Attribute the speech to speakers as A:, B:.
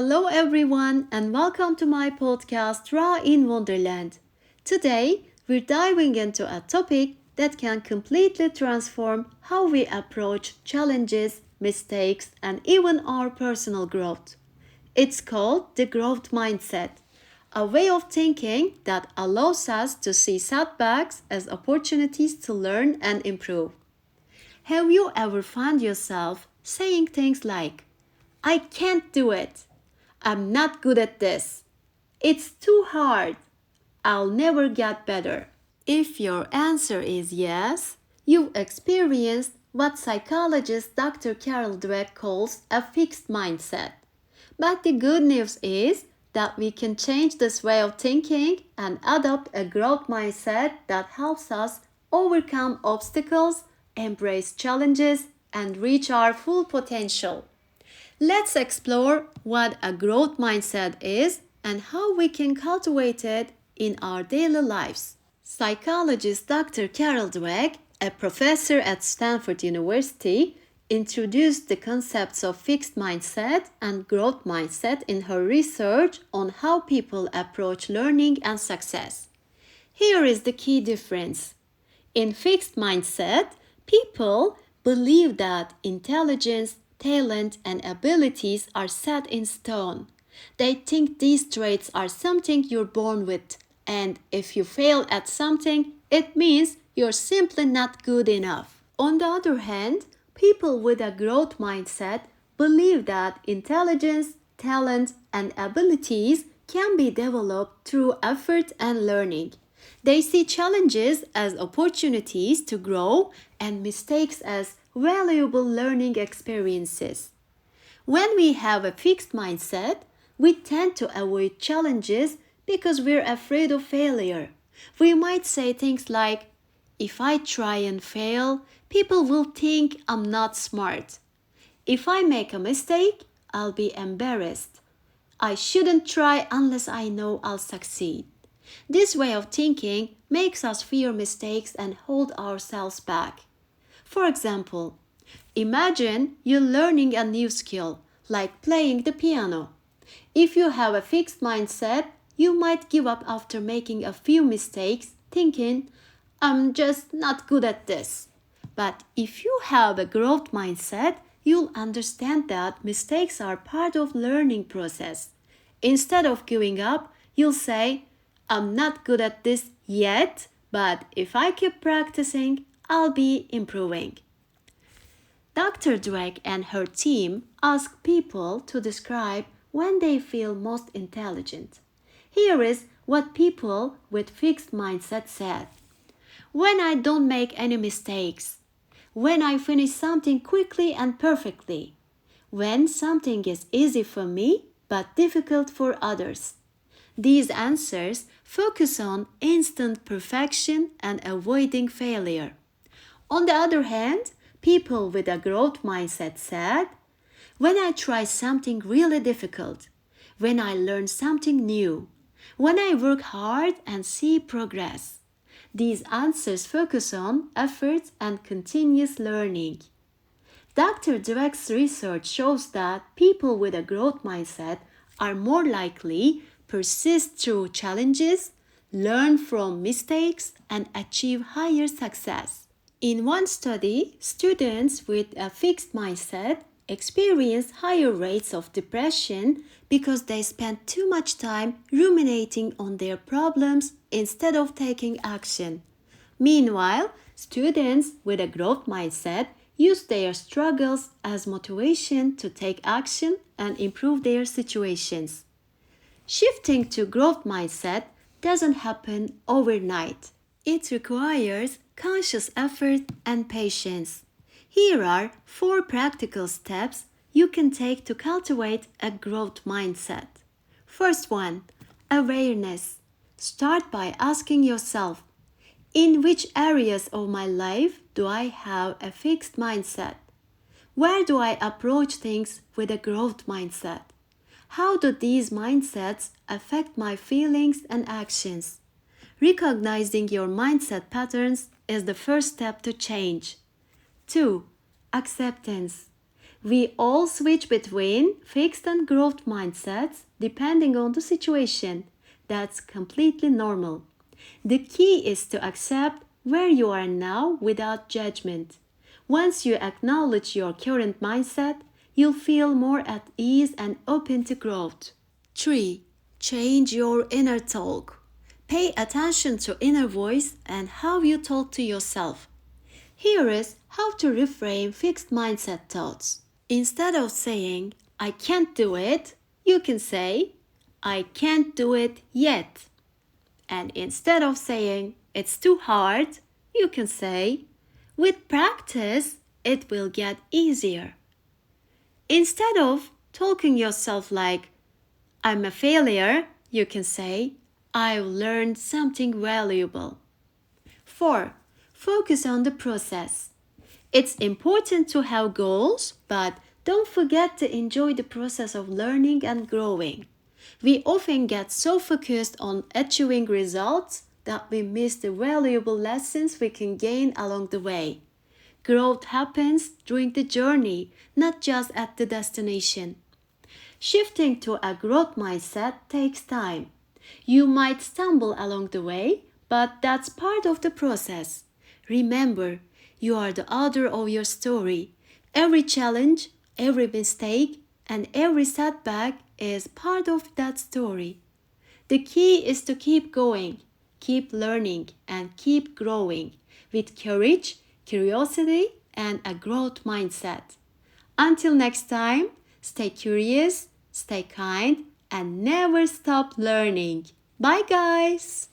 A: Hello everyone and welcome to my podcast Raw in Wonderland. Today we're diving into a topic that can completely transform how we approach challenges, mistakes, and even our personal growth. It's called the growth mindset, a way of thinking that allows us to see setbacks as opportunities to learn and improve. Have you ever found yourself saying things like, I can't do it. I'm not good at this. It's too hard. I'll never get better. If your answer is yes, you've experienced what psychologist Dr. Carol Dweck calls a fixed mindset. But the good news is that we can change this way of thinking and adopt a growth mindset that helps us overcome obstacles, embrace challenges, and reach our full potential. Let's explore what a growth mindset is and how we can cultivate it in our daily lives. Psychologist Dr. Carol Dweck, a professor at Stanford University, introduced the concepts of fixed mindset and growth mindset in her research on how people approach learning and success. Here is the key difference. In fixed mindset, people believe that intelligence, talent, and abilities are set in stone. They think these traits are something you're born with, and if you fail at something, it means you're simply not good enough. On the other hand, people with a growth mindset believe that intelligence, talent, and abilities can be developed through effort and learning. They see challenges as opportunities to grow and mistakes as valuable learning experiences. When we have a fixed mindset, we tend to avoid challenges because we're afraid of failure. We might say things like, if I try and fail, people will think I'm not smart. If I make a mistake, I'll be embarrassed. I shouldn't try unless I know I'll succeed. This way of thinking makes us fear mistakes and hold ourselves back. For example, imagine you're learning a new skill, like playing the piano. If you have a fixed mindset, you might give up after making a few mistakes, thinking, I'm just not good at this. But if you have a growth mindset, you'll understand that mistakes are part of learning process. Instead of giving up, you'll say, I'm not good at this yet, but if I keep practicing, I'll be improving. Dr. Dweck and her team ask people to describe when they feel most intelligent. Here is what people with fixed mindset said. When I don't make any mistakes. When I finish something quickly and perfectly. When something is easy for me but difficult for others. These answers focus on instant perfection and avoiding failure. On the other hand, people with a growth mindset said, when I try something really difficult, when I learn something new, when I work hard and see progress. These answers focus on effort and continuous learning. Dr. Dweck's research shows that people with a growth mindset are more likely persist through challenges, learn from mistakes, and achieve higher success. In one study, students with a fixed mindset experienced higher rates of depression because they spent too much time ruminating on their problems instead of taking action. Meanwhile, students with a growth mindset use their struggles as motivation to take action and improve their situations. Shifting to growth mindset doesn't happen overnight. It requires conscious effort and patience. Here are 4 practical steps you can take to cultivate a growth mindset. First one, awareness. Start by asking yourself, in which areas of my life do I have a fixed mindset? Where do I approach things with a growth mindset? How do these mindsets affect my feelings and actions? Recognizing your mindset patterns is the first step to change. 2. Acceptance. We all switch between fixed and growth mindsets depending on the situation. That's completely normal. The key is to accept where you are now without judgment. Once you acknowledge your current mindset, you'll feel more at ease and open to growth. 3. Change your inner talk. Pay attention to inner voice and how you talk to yourself. Here is how to reframe fixed mindset thoughts. Instead of saying, I can't do it, you can say, I can't do it yet. And instead of saying, it's too hard, you can say, with practice, it will get easier. Instead of talking yourself like, I'm a failure, you can say, I've learned something valuable. 4. Focus on the process. It's important to have goals, but don't forget to enjoy the process of learning and growing. We often get so focused on achieving results that we miss the valuable lessons we can gain along the way. Growth happens during the journey, not just at the destination. Shifting to a growth mindset takes time. You might stumble along the way, but that's part of the process. Remember, you are the author of your story. Every challenge, every mistake, and every setback is part of that story. The key is to keep going, keep learning, and keep growing with courage, curiosity, and a growth mindset. Until next time, stay curious, stay kind, and never stop learning. Bye, guys!